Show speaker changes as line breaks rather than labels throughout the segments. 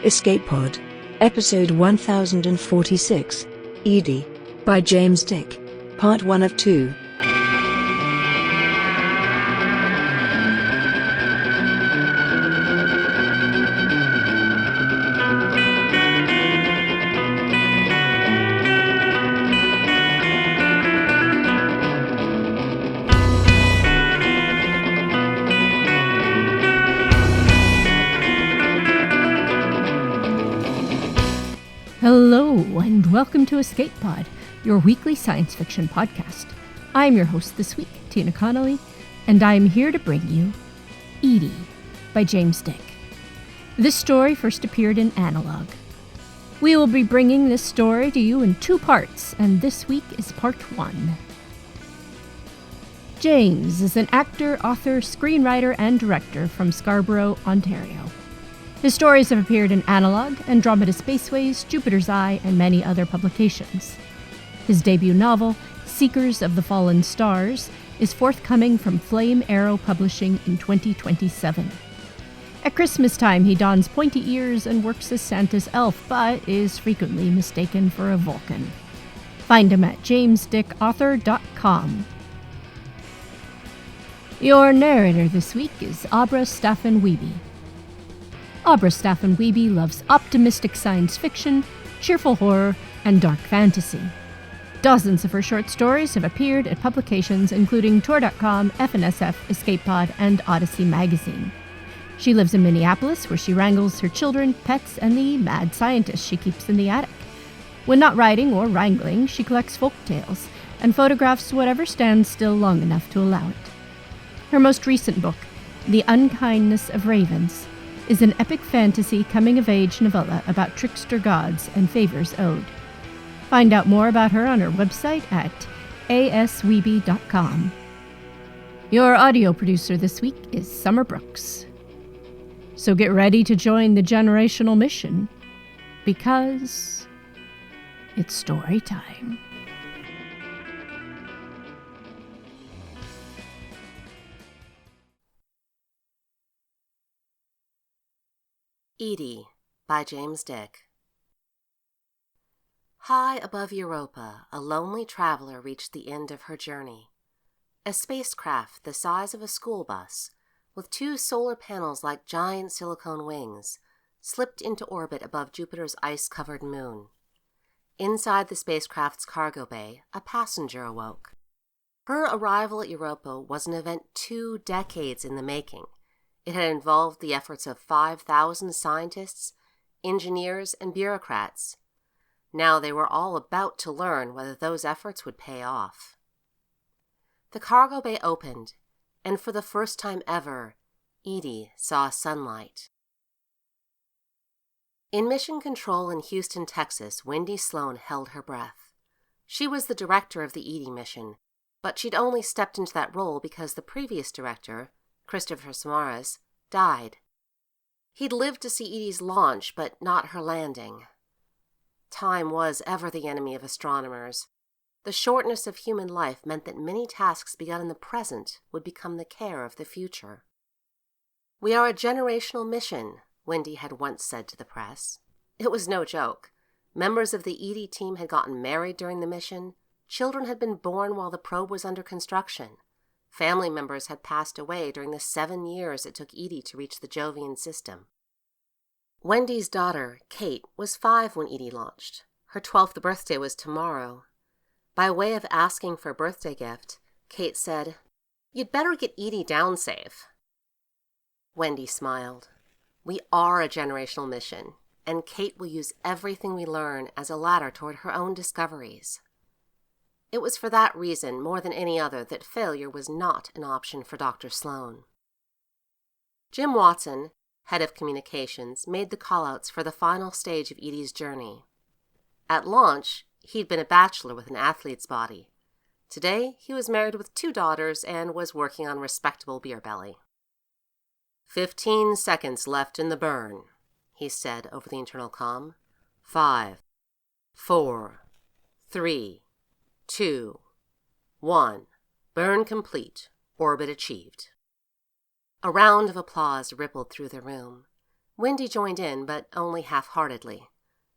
Escape Pod. Episode 1046. EDIE. By James Dick. Part 1 of 2.
Hello, and welcome to Escape Pod, your weekly science fiction podcast. I'm your host this week, Tina Connolly, and I'm here to bring you EDIE by James Dick. This story first appeared in Analog. We will be bringing this story to you in 2 parts, and this week is part 1. James is an actor, author, screenwriter, and director from Scarborough, Ontario. His stories have appeared in Analog, Andromeda Spaceways, Jupiter's Eye, and many other publications. His debut novel, Seekers of the Fallen Stars, is forthcoming from Flame Arrow Publishing in 2027. At Christmas time, he dons pointy ears and works as Santa's elf, but is frequently mistaken for a Vulcan. Find him at jamesdickauthor.com. Your narrator this week is Abra Staffen-Wiebe. Abra Staffen-Wiebe loves optimistic science fiction, cheerful horror, and dark fantasy. Dozens of her short stories have appeared at publications including Tor.com, FNSF, Escape Pod, and Odyssey Magazine. She lives in Minneapolis, where she wrangles her children, pets, and the mad scientist she keeps in the attic. When not writing or wrangling, she collects folk tales and photographs whatever stands still long enough to allow it. Her most recent book, The Unkindness of Ravens, is an epic fantasy coming-of-age novella about trickster gods and favors owed. Find out more about her on her website at aswiebe.com. Your audio producer this week is Summer Brooks. So get ready to join the generational mission, because it's story time.
EDIE by James Dick. High above Europa, a lonely traveler reached the end of her journey. A spacecraft the size of a school bus, with 2 solar panels like giant silicone wings, slipped into orbit above Jupiter's ice-covered moon. Inside the spacecraft's cargo bay, a passenger awoke. Her arrival at Europa was an event 2 decades in the making. It had involved the efforts of 5,000 scientists, engineers, and bureaucrats. Now they were all about to learn whether those efforts would pay off. The cargo bay opened, and for the first time ever, EDIE saw sunlight. In Mission Control in Houston, Texas, Wendy Sloan held her breath. She was the director of the EDIE mission, but she'd only stepped into that role because the previous director, Christopher Samaras, died. He'd lived to see EDIE's launch, but not her landing. Time was ever the enemy of astronomers. The shortness of human life meant that many tasks begun in the present would become the care of the future. "We are a generational mission," Wendy had once said to the press. It was no joke. Members of the EDIE team had gotten married during the mission. Children had been born while the probe was under construction. Family members had passed away during the 7 years it took EDIE to reach the Jovian system. Wendy's daughter, Kate, was 5 when EDIE launched. Her 12th birthday was tomorrow. By way of asking for a birthday gift, Kate said, "You'd better get EDIE down safe." Wendy smiled. "We are a generational mission, and Kate will use everything we learn as a ladder toward her own discoveries." It was for that reason, more than any other, that failure was not an option for Dr. Sloan. Jim Watson, head of communications, made the callouts for the final stage of EDIE's journey. At launch, he'd been a bachelor with an athlete's body. Today, he was married with 2 daughters and was working on respectable beer belly. 15 seconds left in the burn," he said over the internal comm. 5, 4, 3, 2, 1. Burn complete. Orbit achieved. A round of applause rippled through the room. Wendy joined in, but only half-heartedly.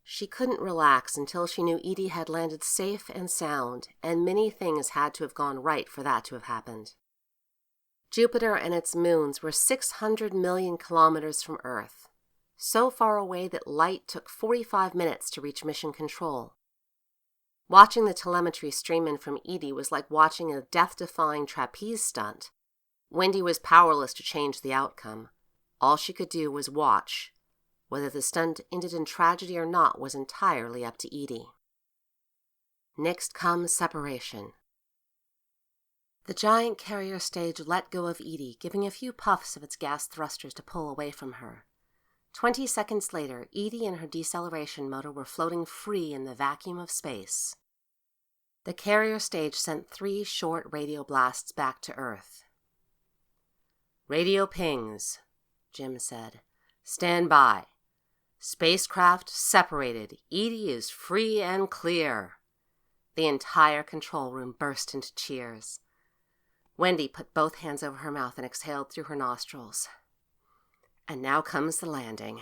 She couldn't relax until she knew EDIE had landed safe and sound, and many things had to have gone right for that to have happened. Jupiter and its moons were 600 million kilometers from Earth, so far away that light took 45 minutes to reach mission control. Watching the telemetry stream in from EDIE was like watching a death-defying trapeze stunt. Wendy was powerless to change the outcome. All she could do was watch. Whether the stunt ended in tragedy or not was entirely up to EDIE. Next comes separation. The giant carrier stage let go of EDIE, giving a few puffs of its gas thrusters to pull away from her. 20 seconds later, EDIE and her deceleration motor were floating free in the vacuum of space. The carrier stage sent 3 short radio blasts back to Earth. "Radio pings," Jim said. "Stand by. Spacecraft separated. EDIE is free and clear." The entire control room burst into cheers. Wendy put both hands over her mouth and exhaled through her nostrils. And now comes the landing.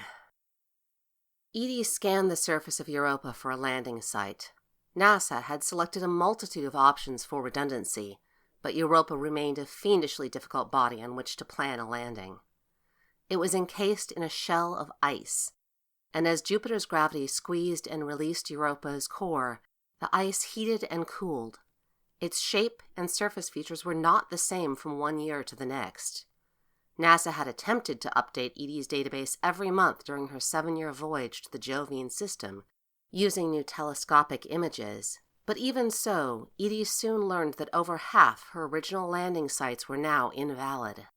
EDIE scanned the surface of Europa for a landing site. NASA had selected a multitude of options for redundancy, but Europa remained a fiendishly difficult body on which to plan a landing. It was encased in a shell of ice, and as Jupiter's gravity squeezed and released Europa's core, the ice heated and cooled. Its shape and surface features were not the same from one year to the next. NASA had attempted to update EDIE's database every month during her 7-year voyage to the Jovian system, using new telescopic images, but even so, EDIE soon learned that over half her original landing sites were now invalid.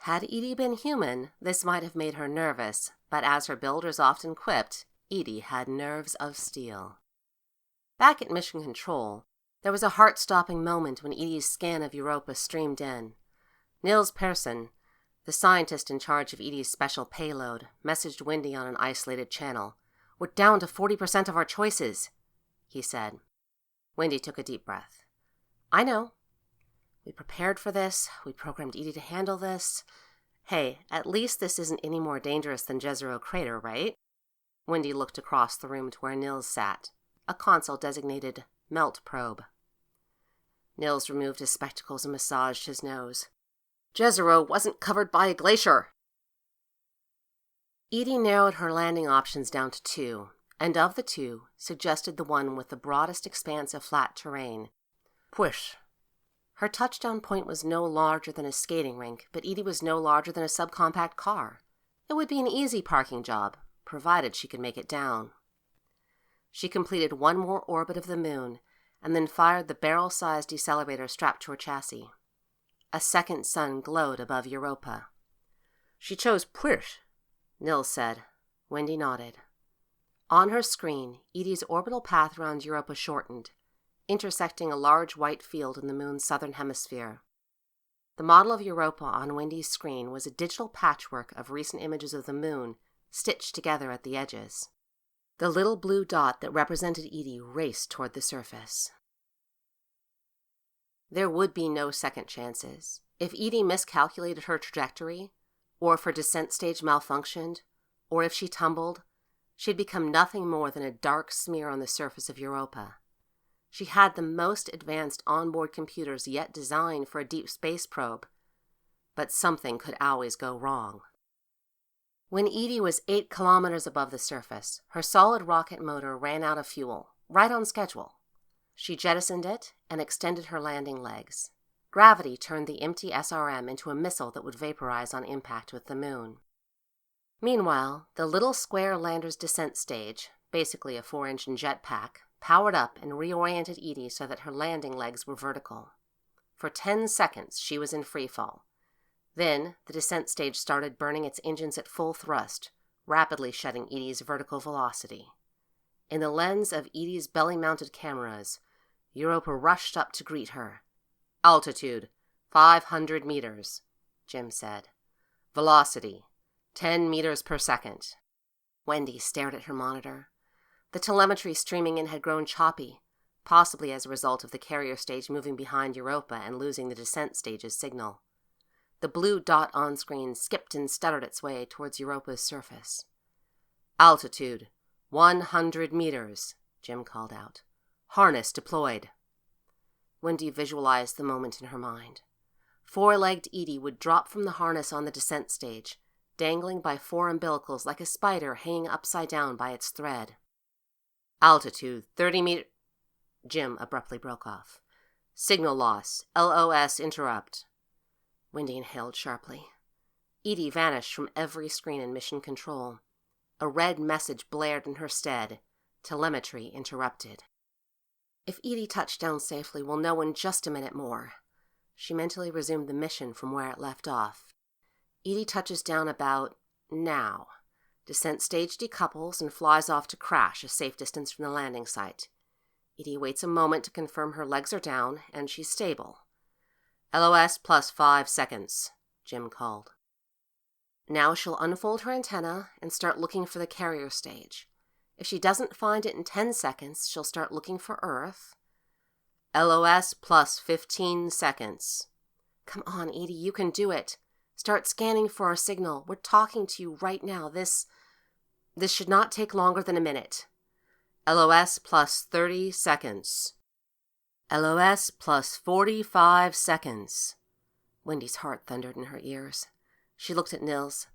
Had EDIE been human, this might have made her nervous, but as her builders often quipped, EDIE had nerves of steel. Back at Mission Control, there was a heart-stopping moment when EDIE's scan of Europa streamed in. Niels Persson, the scientist in charge of EDIE's special payload, messaged Wendy on an isolated channel. "We're down to 40% of our choices," he said. Wendy took a deep breath. "I know. We prepared for this. We programmed EDIE to handle this. Hey, at least this isn't any more dangerous than Jezero Crater, right?" Wendy looked across the room to where Niels sat, a console designated Melt Probe. Niels removed his spectacles and massaged his nose. "Jezero wasn't covered by a glacier." EDIE narrowed her landing options down to 2, and of the 2, suggested the one with the broadest expanse of flat terrain. Push. Her touchdown point was no larger than a skating rink, but EDIE was no larger than a subcompact car. It would be an easy parking job, provided she could make it down. She completed one more orbit of the moon, and then fired the barrel-sized decelerator strapped to her chassis. A second sun glowed above Europa. "She chose Push," Niels said. Wendy nodded. On her screen, EDIE's orbital path around Europa shortened, intersecting a large white field in the moon's southern hemisphere. The model of Europa on Wendy's screen was a digital patchwork of recent images of the moon, stitched together at the edges. The little blue dot that represented EDIE raced toward the surface. There would be no second chances. If EDIE miscalculated her trajectory, or if her descent stage malfunctioned, or if she tumbled, she'd become nothing more than a dark smear on the surface of Europa. She had the most advanced onboard computers yet designed for a deep space probe, but something could always go wrong. When EDIE was 8 kilometers above the surface, her solid rocket motor ran out of fuel, right on schedule. She jettisoned it and extended her landing legs. Gravity turned the empty SRM into a missile that would vaporize on impact with the moon. Meanwhile, the little square lander's descent stage, basically a 4-engine jetpack, powered up and reoriented EDIE so that her landing legs were vertical. For 10 seconds, she was in freefall. Then, the descent stage started burning its engines at full thrust, rapidly shedding EDIE's vertical velocity. In the lens of EDIE's belly-mounted cameras, Europa rushed up to greet her. "Altitude, 500 meters, Jim said. "Velocity, 10 meters per second. Wendy stared at her monitor. The telemetry streaming in had grown choppy, possibly as a result of the carrier stage moving behind Europa and losing the descent stage's signal. The blue dot on screen skipped and stuttered its way towards Europa's surface. "Altitude, 100 meters," Jim called out. "Harness deployed." Wendy visualized the moment in her mind. Four-legged EDIE would drop from the harness on the descent stage, dangling by 4 umbilicals like a spider hanging upside down by its thread. "Altitude, 30 meters." Jim abruptly broke off. "Signal loss. LOS interrupt." Wendy inhaled sharply. EDIE vanished from every screen in mission control. A red message blared in her stead. Telemetry interrupted. If EDIE touched down safely, we'll know in just a minute more. She mentally resumed the mission from where it left off. EDIE touches down about now. Descent stage decouples and flies off to crash a safe distance from the landing site. EDIE waits a moment to confirm her legs are down and she's stable. "LOS plus 5 seconds, Jim called. Now she'll unfold her antenna and start looking for the carrier stage. If she doesn't find it in 10 seconds, she'll start looking for Earth. "LOS plus 15 seconds. Come on, EDIE, you can do it. Start scanning for our signal. We're talking to you right now. This should not take longer than a minute. "LOS plus 30 seconds. "LOS plus 45 seconds. Wendy's heart thundered in her ears. She looked at Nils.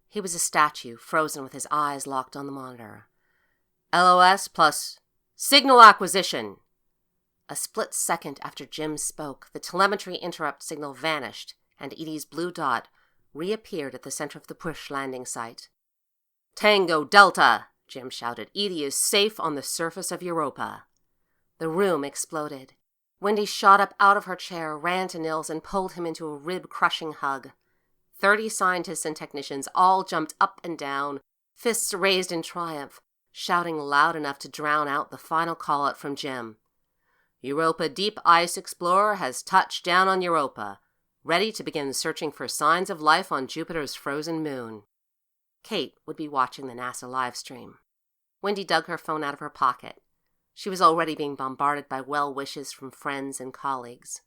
He was a statue, frozen with his eyes locked on the monitor. "LOS plus signal acquisition." A split second after Jim spoke, the telemetry interrupt signal vanished, and EDIE's blue dot reappeared at the center of the push landing site. "Tango Delta," Jim shouted. "EDIE is safe on the surface of Europa." The room exploded. Wendy shot up out of her chair, ran to Nils, and pulled him into a rib-crushing hug. 30 scientists and technicians all jumped up and down, fists raised in triumph, shouting loud enough to drown out the final call-out from Jim. "Europa Deep Ice Explorer has touched down on Europa, ready to begin searching for signs of life on Jupiter's frozen moon." Kate would be watching the NASA live stream. Wendy dug her phone out of her pocket. She was already being bombarded by well wishes from friends and colleagues.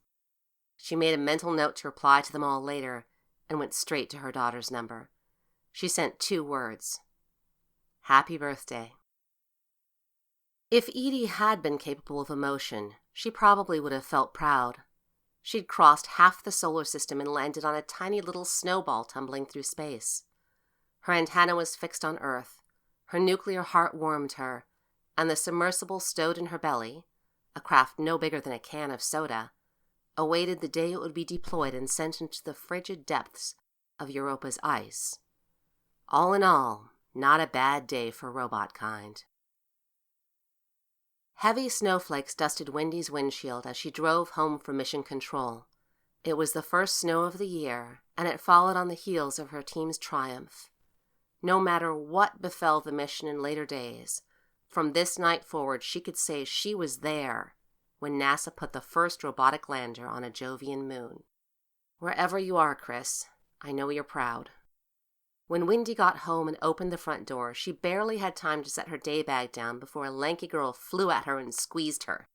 She made a mental note to reply to them all later and went straight to her daughter's number. She sent 2 words. "Happy birthday." If EDIE had been capable of emotion, she probably would have felt proud. She'd crossed half the solar system and landed on a tiny little snowball tumbling through space. Her antenna was fixed on Earth. Her nuclear heart warmed her, and the submersible stowed in her belly, a craft no bigger than a can of soda, awaited the day it would be deployed and sent into the frigid depths of Europa's ice. All in all, not a bad day for robot kind. Heavy snowflakes dusted Wendy's windshield as she drove home from mission control. It was the first snow of the year, and it followed on the heels of her team's triumph. No matter what befell the mission in later days, from this night forward she could say she was there when NASA put the first robotic lander on a Jovian moon. Wherever you are, Chris, I know you're proud. When Wendy got home and opened the front door, she barely had time to set her day bag down before a lanky girl flew at her and squeezed her.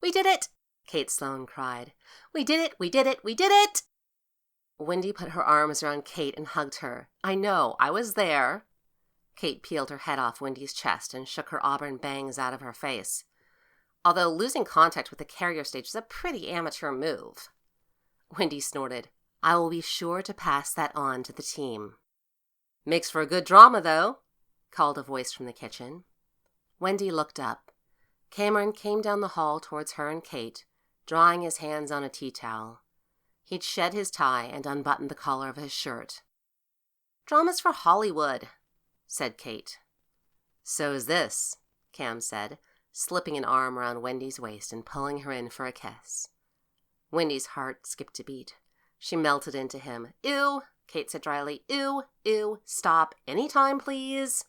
"We did it!" Kate Sloan cried. "We did it! We did it! We did it!" Wendy put her arms around Kate and hugged her. "I know, I was there." Kate peeled her head off Wendy's chest and shook her auburn bangs out of her face. Although losing contact with the carrier stage is a pretty amateur move. Wendy snorted. "I will be sure to pass that on to the team." "Makes for a good drama, though," called a voice from the kitchen. Wendy looked up. Cameron came down the hall towards her and Kate, drying his hands on a tea towel. He'd shed his tie and unbuttoned the collar of his shirt. "Drama's for Hollywood," said Kate. "So is this," Cam said, slipping an arm around Wendy's waist and pulling her in for a kiss. Wendy's heart skipped a beat. She melted into him. "Ew," Kate said dryly. "Ew, ew, stop. Any time, please."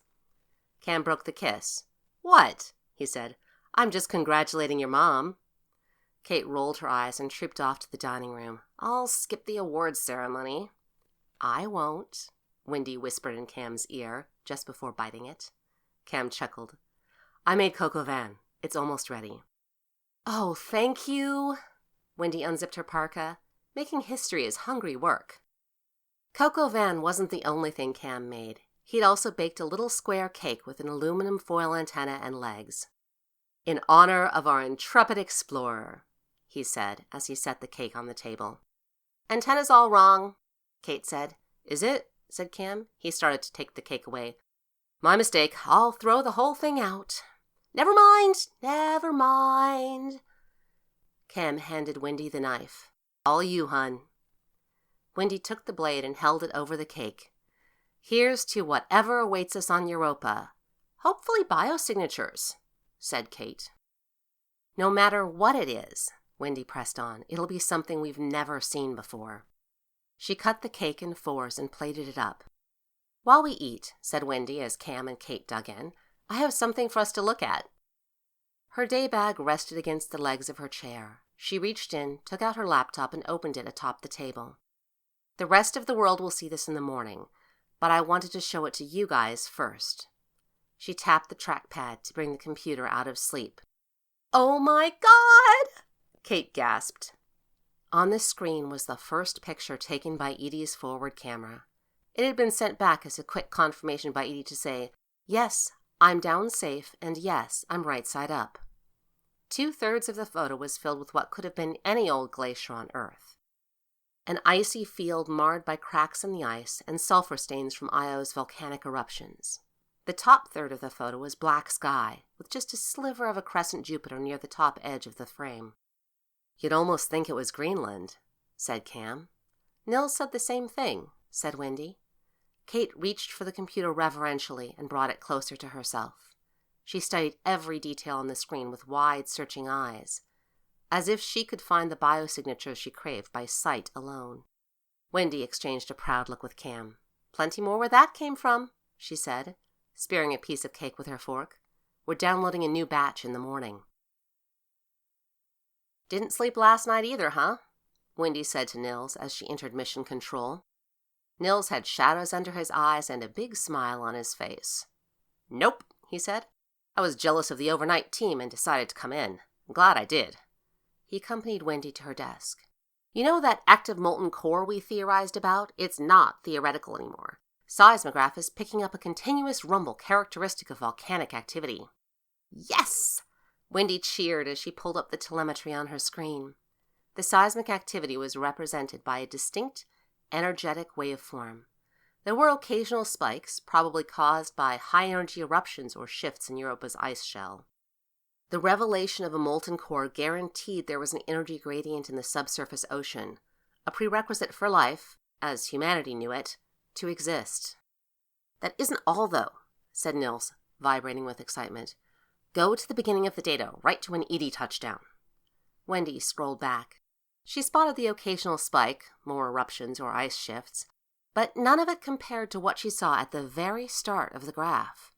Cam broke the kiss. "What?" he said. "I'm just congratulating your mom." Kate rolled her eyes and trooped off to the dining room. "I'll skip the awards ceremony." "I won't," Wendy whispered in Cam's ear just before biting it. Cam chuckled. "I made coq au vin. It's almost ready." "Oh, thank you." Wendy unzipped her parka. Making history is hungry work. Coco Van wasn't the only thing Cam made. He'd also baked a little square cake with an aluminum foil antenna and legs. "In honor of our intrepid explorer," he said as he set the cake on the table. "Antenna's all wrong," Kate said. "Is it?" said Cam. He started to take the cake away. "My mistake. I'll throw the whole thing out." "Never mind, never mind." Cam handed Wendy the knife. "All you, hun." Wendy took the blade and held it over the cake. "Here's to whatever awaits us on Europa. Hopefully biosignatures," said Kate. "No matter what it is," Wendy pressed on, "it'll be something we've never seen before." She cut the cake in fours and plated it up. "While we eat," said Wendy as Cam and Kate dug in, "I have something for us to look at." Her day bag rested against the legs of her chair. She reached in, took out her laptop, and opened it atop the table. "The rest of the world will see this in the morning, but I wanted to show it to you guys first." She tapped the trackpad to bring the computer out of sleep. "Oh my God!" Kate gasped. On the screen was the first picture taken by EDIE's forward camera. It had been sent back as a quick confirmation by EDIE to say, "Yes, I'm down safe, and yes, I'm right side up." 2/3 of the photo was filled with what could have been any old glacier on Earth. An icy field marred by cracks in the ice and sulfur stains from Io's volcanic eruptions. The top third of the photo was black sky, with just a sliver of a crescent Jupiter near the top edge of the frame. "You'd almost think it was Greenland," said Cam. "Nils said the same thing," said Wendy. Kate reached for the computer reverentially and brought it closer to herself. She studied every detail on the screen with wide, searching eyes, as if she could find the biosignatures she craved by sight alone. Wendy exchanged a proud look with Cam. "Plenty more where that came from," she said, spearing a piece of cake with her fork. "We're downloading a new batch in the morning." "Didn't sleep last night either, huh?" Wendy said to Nils as she entered mission control. Nils had shadows under his eyes and a big smile on his face. "Nope," he said. "I was jealous of the overnight team and decided to come in. I'm glad I did." He accompanied Wendy to her desk. "You know that active molten core we theorized about? It's not theoretical anymore. Seismograph is picking up a continuous rumble characteristic of volcanic activity." "Yes!" Wendy cheered as she pulled up the telemetry on her screen. The seismic activity was represented by a distinct, energetic waveform. There were occasional spikes, probably caused by high-energy eruptions or shifts in Europa's ice shell. The revelation of a molten core guaranteed there was an energy gradient in the subsurface ocean, a prerequisite for life, as humanity knew it, to exist. "That isn't all, though," said Nils, vibrating with excitement. "Go to the beginning of the data, right to when EDIE touched down." Wendy scrolled back. She spotted the occasional spike, more eruptions or ice shifts, but none of it compared to what she saw at the very start of the graph.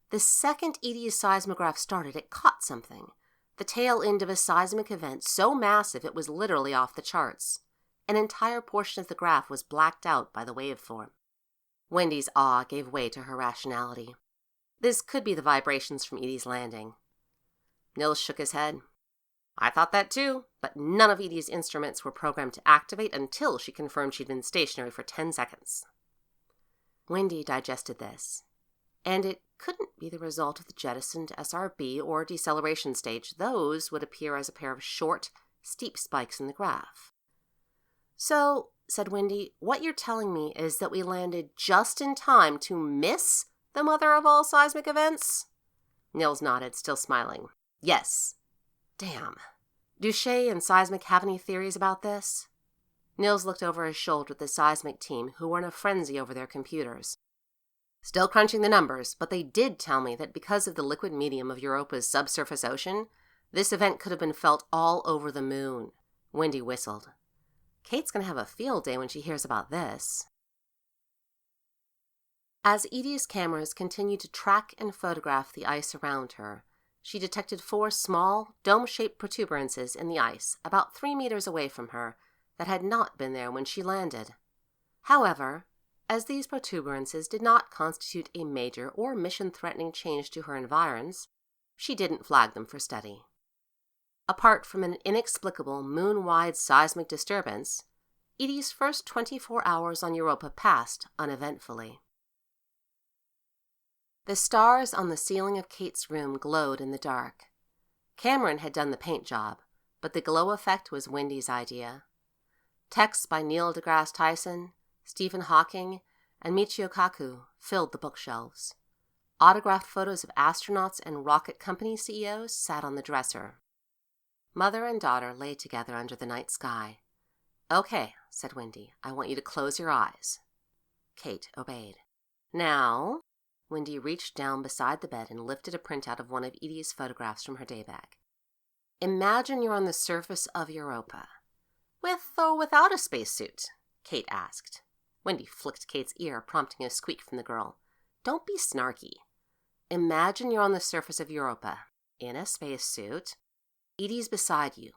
The second EDIE's seismograph started, it caught something, the tail end of a seismic event so massive it was literally off the charts. An entire portion of the graph was blacked out by the waveform. Wendy's awe gave way to her rationality. This could be the vibrations from EDIE's landing. Nils shook his head. "I thought that too, but none of EDIE's instruments were programmed to activate until she confirmed she'd been stationary for 10 seconds. Wendy digested this. And it couldn't be the result of the jettisoned SRB or deceleration stage. Those would appear as a pair of short, steep spikes in the graph. "So," said Wendy, "what you're telling me is that we landed just in time to miss the mother of all seismic events?" Nils nodded, still smiling. "Yes." "Damn. Do Shay and Seismic have any theories about this?" Nils looked over his shoulder at the seismic team, who were in a frenzy over their computers. "Still crunching the numbers, but they did tell me that because of the liquid medium of Europa's subsurface ocean, this event could have been felt all over the moon." Wendy whistled. "Kate's going to have a field day when she hears about this." As EDIE's cameras continued to track and photograph the ice around her, she detected 4 small, dome-shaped protuberances in the ice about 3 meters away from her that had not been there when she landed. However, as these protuberances did not constitute a major or mission-threatening change to her environs, she didn't flag them for study. Apart from an inexplicable moon-wide seismic disturbance, Edie's first 24 hours on Europa passed uneventfully. The stars on the ceiling of Kate's room glowed in the dark. Cameron had done the paint job, but the glow effect was Wendy's idea. Texts by Neil deGrasse Tyson, Stephen Hawking, and Michio Kaku filled the bookshelves. Autographed photos of astronauts and rocket company CEOs sat on the dresser. Mother and daughter lay together under the night sky. "Okay," said Wendy, "I want you to close your eyes." Kate obeyed. "Now," Wendy reached down beside the bed and lifted a printout of one of Edie's photographs from her daybag. "Imagine you're on the surface of Europa." "With or without a spacesuit?" Kate asked. Wendy flicked Kate's ear, prompting a squeak from the girl. "Don't be snarky. Imagine you're on the surface of Europa, in a spacesuit. Edie's beside you.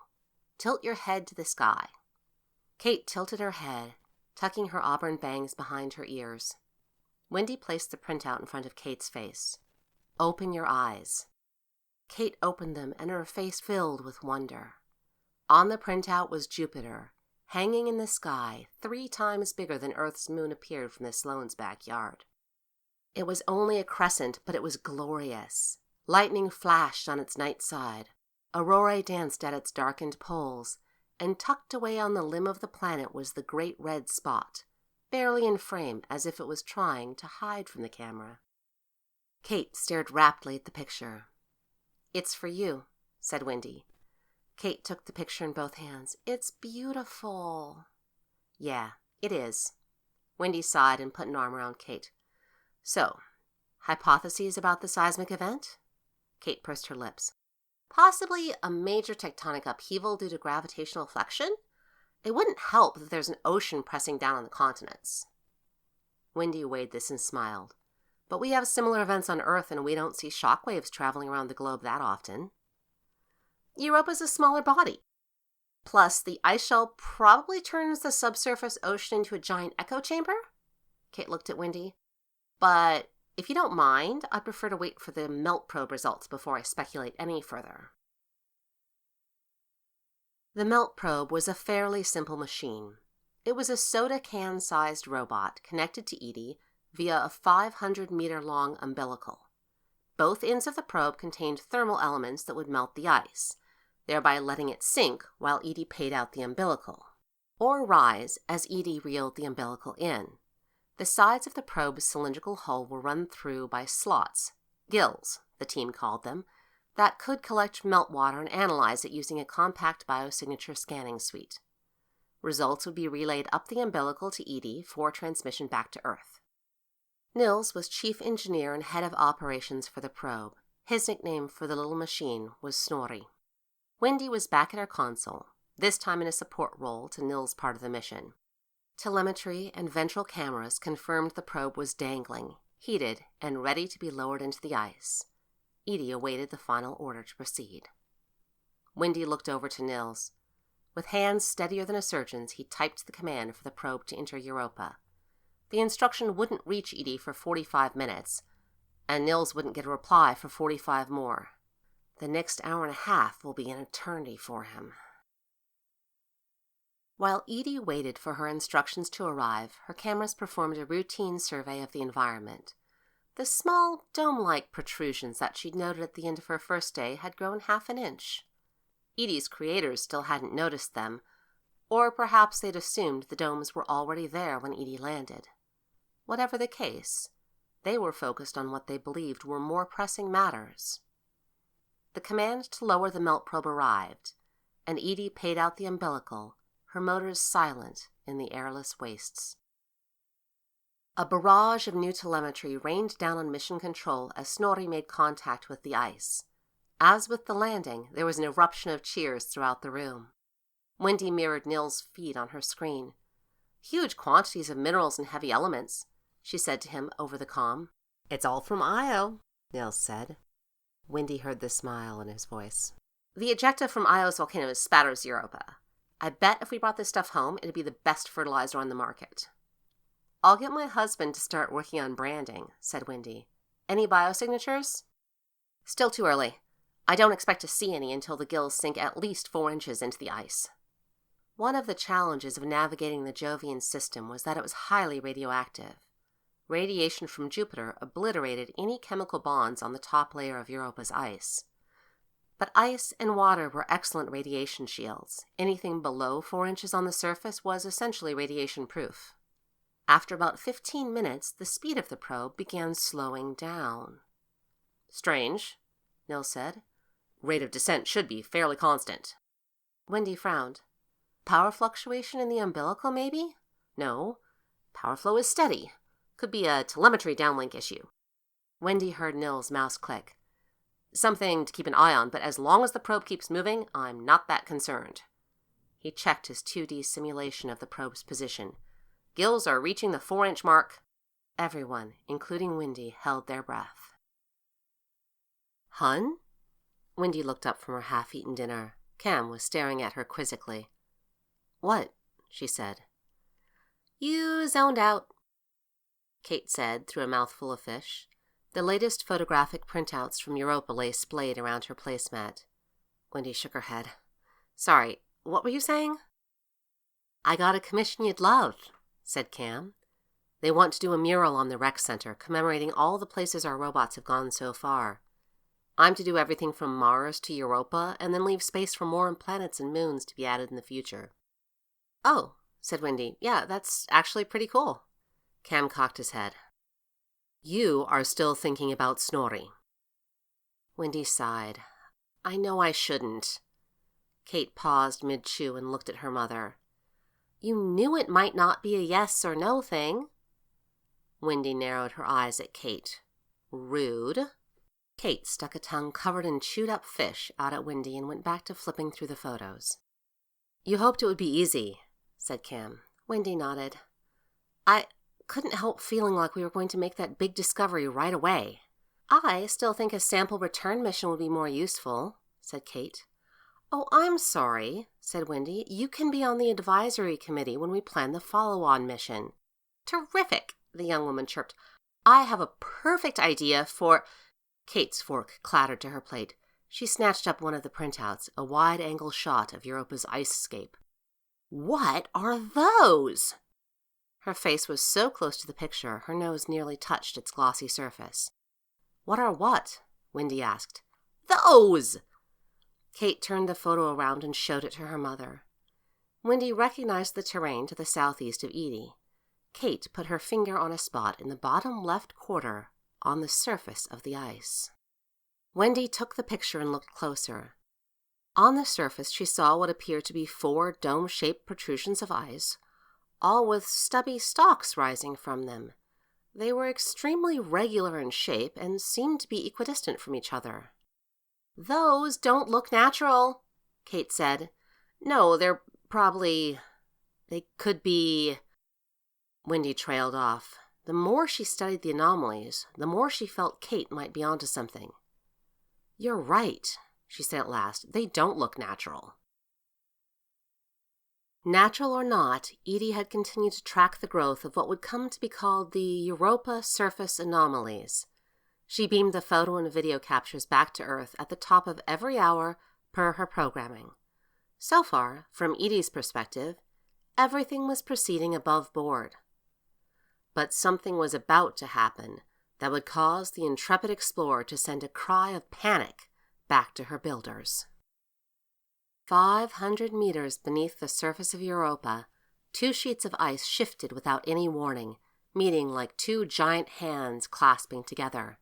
Tilt your head to the sky." Kate tilted her head, tucking her auburn bangs behind her ears. Wendy placed the printout in front of Kate's face. "Open your eyes." Kate opened them, and her face filled with wonder. On the printout was Jupiter, hanging in the sky, 3 times bigger than Earth's moon appeared from the Sloanes' backyard. It was only a crescent, but it was glorious. Lightning flashed on its night side. Aurorae danced at its darkened poles, and tucked away on the limb of the planet was the great red spot, barely in frame, as if it was trying to hide from the camera. Kate stared raptly at the picture. "It's for you," said Wendy. Kate took the picture in both hands. "It's beautiful." "Yeah, it is." Wendy sighed and put an arm around Kate. "So, hypotheses about the seismic event?" Kate pursed her lips. "Possibly a major tectonic upheaval due to gravitational flexion? It wouldn't help that there's an ocean pressing down on the continents." Wendy weighed this and smiled. "But we have similar events on Earth, and we don't see shockwaves traveling around the globe that often." "Europa's a smaller body. Plus, the ice shell probably turns the subsurface ocean into a giant echo chamber." Kate looked at Wendy. "But if you don't mind, I'd prefer to wait for the melt probe results before I speculate any further." The melt probe was a fairly simple machine. It was a soda can-sized robot connected to EDIE via a 500-meter-long umbilical. Both ends of the probe contained thermal elements that would melt the ice, thereby letting it sink while EDIE paid out the umbilical, or rise as EDIE reeled the umbilical in. The sides of the probe's cylindrical hull were run through by slots, gills, the team called them, that could collect meltwater and analyze it using a compact biosignature scanning suite. Results would be relayed up the umbilical to EDIE for transmission back to Earth. Nils was chief engineer and head of operations for the probe. His nickname for the little machine was Snorri. Wendy was back at her console, this time in a support role to Nils' part of the mission. Telemetry and ventral cameras confirmed the probe was dangling, heated, and ready to be lowered into the ice. EDIE awaited the final order to proceed. Wendy looked over to Nils. With hands steadier than a surgeon's, he typed the command for the probe to enter Europa. The instruction wouldn't reach EDIE for 45 minutes, and Nils wouldn't get a reply for 45 more. The next hour and a half will be an eternity for him. While EDIE waited for her instructions to arrive, her cameras performed a routine survey of the environment. The small, dome-like protrusions that she'd noted at the end of her first day had grown half an inch. EDIE's creators still hadn't noticed them, or perhaps they'd assumed the domes were already there when EDIE landed. Whatever the case, they were focused on what they believed were more pressing matters. The command to lower the melt probe arrived, and EDIE paid out the umbilical, her motors silent in the airless wastes. A barrage of new telemetry rained down on mission control as Snorri made contact with the ice. As with the landing, there was an eruption of cheers throughout the room. Wendy mirrored Nils' feed on her screen. "Huge quantities of minerals and heavy elements," she said to him over the comm. "It's all from Io," Nils said. Wendy heard the smile in his voice. "The ejecta from Io's volcano spatters Europa. I bet if we brought this stuff home, it'd be the best fertilizer on the market." "I'll get my husband to start working on branding," said Wendy. "Any biosignatures?" "Still too early. I don't expect to see any until the gills sink at least 4 inches into the ice." One of the challenges of navigating the Jovian system was that it was highly radioactive. Radiation from Jupiter obliterated any chemical bonds on the top layer of Europa's ice. But ice and water were excellent radiation shields. Anything below 4 inches on the surface was essentially radiation-proof. After about 15 minutes, the speed of the probe began slowing down. "Strange," Nils said. "Rate of descent should be fairly constant." Wendy frowned. "Power fluctuation in the umbilical, maybe?" "No. Power flow is steady. Could be a telemetry downlink issue." Wendy heard Nils' mouse click. "Something to keep an eye on, but as long as the probe keeps moving, I'm not that concerned." He checked his 2D simulation of the probe's position. "Gills are reaching the 4-inch mark." Everyone, including Wendy, held their breath. "Hun?" Wendy looked up from her half-eaten dinner. Cam was staring at her quizzically. "What?" she said. "You zoned out," Kate said through a mouthful of fish. The latest photographic printouts from Europa lay splayed around her placemat. Wendy shook her head. "Sorry, what were you saying?" "I got a commission you'd love," said Cam. "They want to do a mural on the rec center commemorating all the places our robots have gone so far. I'm to do everything from Mars to Europa and then leave space for more planets and moons to be added in the future." "Oh," said Wendy. "Yeah, that's actually pretty cool." Cam cocked his head. "You are still thinking about Snorri." Wendy sighed. "I know I shouldn't." Kate paused mid-chew and looked at her mother. "You knew it might not be a yes or no thing." Wendy narrowed her eyes at Kate. "Rude." Kate stuck a tongue covered in chewed-up fish out at Wendy and went back to flipping through the photos. "You hoped it would be easy," said Cam. Wendy nodded. "I couldn't help feeling like we were going to make that big discovery right away." "I still think a sample return mission would be more useful," said Kate. "Oh, I'm sorry," said Wendy. "You can be on the advisory committee when we plan the follow-on mission." "Terrific," the young woman chirped. "I have a perfect idea for—" Kate's fork clattered to her plate. She snatched up one of the printouts, a wide-angle shot of Europa's ice-scape. "What are those?" Her face was so close to the picture, her nose nearly touched its glossy surface. "What are what?" Wendy asked. "Those!" Kate turned the photo around and showed it to her mother. Wendy recognized the terrain to the southeast of EDIE. Kate put her finger on a spot in the bottom left quarter on the surface of the ice. Wendy took the picture and looked closer. On the surface, she saw what appeared to be 4 dome-shaped protrusions of ice, all with stubby stalks rising from them. They were extremely regular in shape and seemed to be equidistant from each other. "Those don't look natural," Kate said. "No, they're probably... they could be..." Wendy trailed off. The more she studied the anomalies, the more she felt Kate might be onto something. "You're right," she said at last. "They don't look natural." Natural or not, EDIE had continued to track the growth of what would come to be called the Europa surface anomalies. She beamed the photo and video captures back to Earth at the top of every hour per her programming. So far, from EDIE's perspective, everything was proceeding above board. But something was about to happen that would cause the intrepid explorer to send a cry of panic back to her builders. 500 meters beneath the surface of Europa, 2 sheets of ice shifted without any warning, meeting like 2 giant hands clasping together.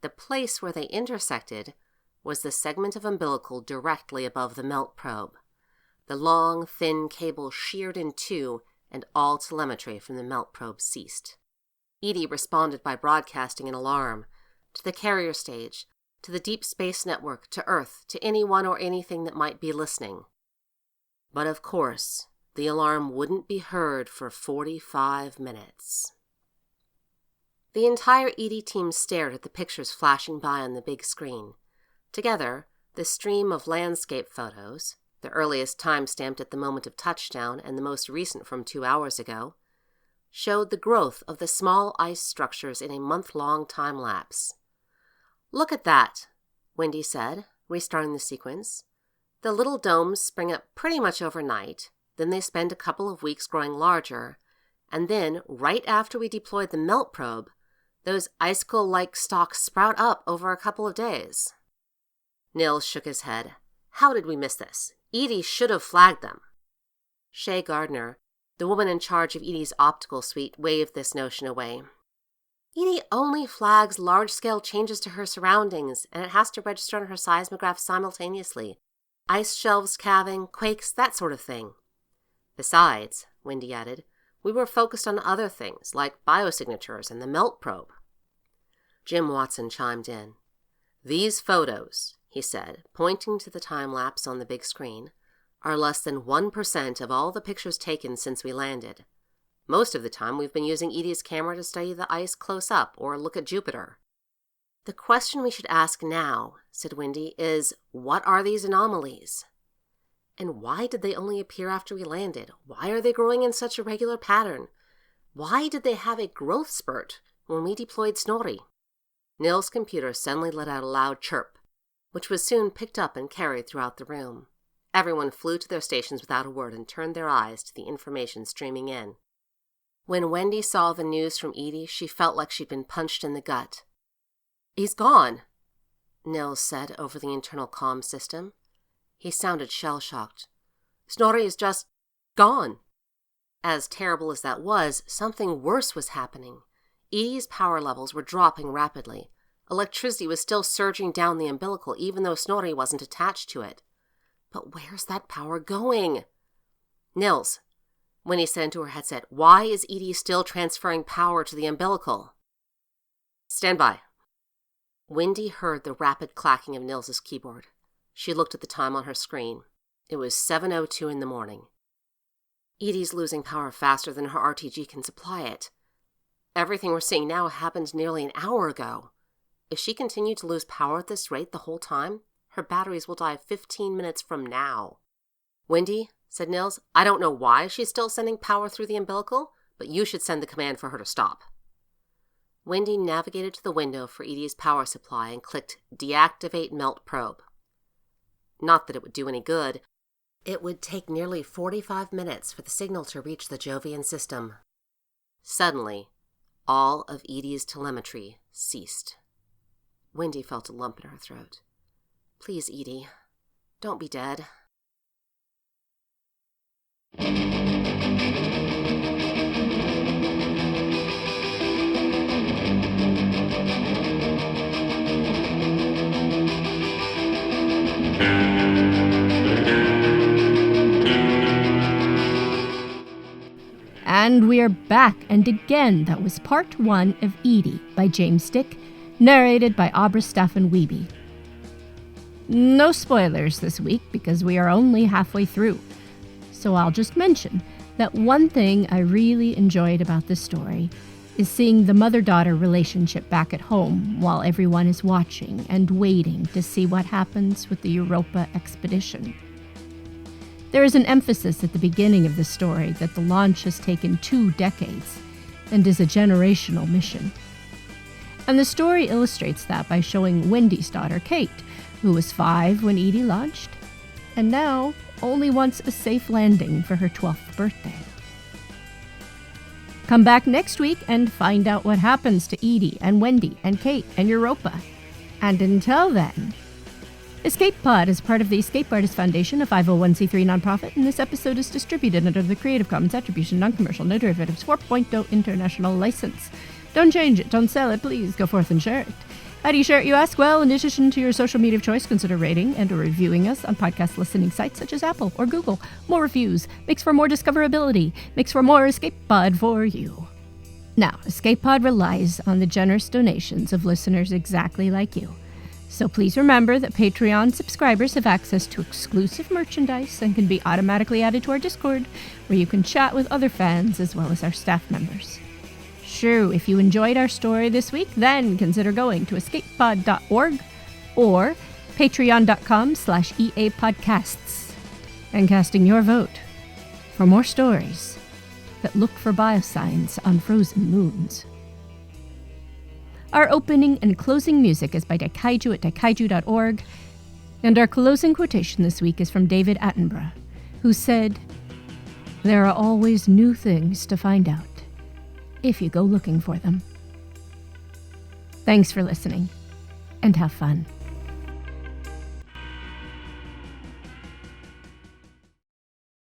The place where they intersected was the segment of umbilical directly above the melt probe. The long, thin cable sheared in 2, and all telemetry from the melt probe ceased. EDIE responded by broadcasting an alarm to the carrier stage, to the deep space network, to Earth, to anyone or anything that might be listening. But of course, the alarm wouldn't be heard for 45 minutes. The entire EDIE team stared at the pictures flashing by on the big screen. Together, the stream of landscape photos, the earliest time-stamped at the moment of touchdown and the most recent from 2 hours ago, showed the growth of the small ice structures in a month-long time-lapse. "Look at that," Wendy said, restarting the sequence. "The little domes spring up pretty much overnight, then they spend a couple of weeks growing larger, and then, right after we deployed the melt probe, those icicle-like stalks sprout up over a couple of days. Nils shook his head. How did we miss this? EDIE should have flagged them. Shay Gardner, the woman in charge of EDIE's optical suite, waved this notion away. EDIE only flags large-scale changes to her surroundings, and it has to register on her seismograph simultaneously. Ice shelves calving, quakes, that sort of thing. Besides, Wendy added, we were focused on other things, like biosignatures and the melt probe. Jim Watson chimed in. These photos, he said, pointing to the time-lapse on the big screen, are less than 1% of all the pictures taken since we landed. Most of the time, we've been using EDIE's camera to study the ice close up or look at Jupiter. The question we should ask now, said Wendy, is what are these anomalies? And why did they only appear after we landed? Why are they growing in such a regular pattern? Why did they have a growth spurt when we deployed Snorri? Nils' computer suddenly let out a loud chirp, which was soon picked up and carried throughout the room. Everyone flew to their stations without a word and turned their eyes to the information streaming in. When Wendy saw the news from EDIE, she felt like she'd been punched in the gut. He's gone, Nils said over the internal comm system. He sounded shell-shocked. Snorri is just gone. As terrible as that was, something worse was happening. EDIE's power levels were dropping rapidly. Electricity was still surging down the umbilical, even though Snorri wasn't attached to it. But where's that power going? Nils, Winnie said into her headset, why is EDIE still transferring power to the umbilical? Stand by. Wendy heard the rapid clacking of Nils's keyboard. She looked at the time on her screen. It was 7:02 in the morning. EDIE's losing power faster than her RTG can supply it. Everything we're seeing now happened nearly an hour ago. If she continued to lose power at this rate the whole time, her batteries will die 15 minutes from now. Wendy, said Nils, I don't know why she's still sending power through the umbilical, but you should send the command for her to stop. Wendy navigated to the window for EDIE's power supply and clicked Deactivate Melt Probe. Not that it would do any good. It would take nearly 45 minutes for the signal to reach the Jovian system. Suddenly, all of EDIE's telemetry ceased. Wendy felt a lump in her throat. Please, EDIE, don't be dead.
And we are back, and again, that was part 1 of EDIE by James Dick, narrated by Abra Staffen Wiebe. No spoilers this week because we are only halfway through, so I'll just mention that one thing I really enjoyed about this story is seeing the mother-daughter relationship back at home while everyone is watching and waiting to see what happens with the Europa expedition. There is an emphasis at the beginning of the story that the launch has taken 2 decades and is a generational mission. And the story illustrates that by showing Wendy's daughter, Kate, who was 5 when EDIE launched, and now only wants a safe landing for her 12th birthday. Come back next week and find out what happens to EDIE and Wendy and Kate and Europa. And until then, Escape Pod is part of the Escape Artist Foundation, a 501c3 nonprofit, and this episode is distributed under the Creative Commons Attribution Non-Commercial No Derivatives 4.0 International License. Don't change it, don't sell it, please go forth and share it. How do you share it, you ask? Well, in addition to your social media of choice, consider rating and or reviewing us on podcast listening sites such as Apple or Google. More reviews makes for more discoverability, makes for more Escape Pod for you. Now, Escape Pod relies on the generous donations of listeners exactly like you. So please remember that Patreon subscribers have access to exclusive merchandise and can be automatically added to our Discord, where you can chat with other fans as well as our staff members. Sure, if you enjoyed our story this week, then consider going to escapepod.org or patreon.com/EAPodcasts and casting your vote for more stories that look for biosigns on frozen moons. Our opening and closing music is by Daikaiju at daikaiju.org, and our closing quotation this week is from David Attenborough, who said, There are always new things to find out, if you go looking for them. Thanks for listening, and have fun.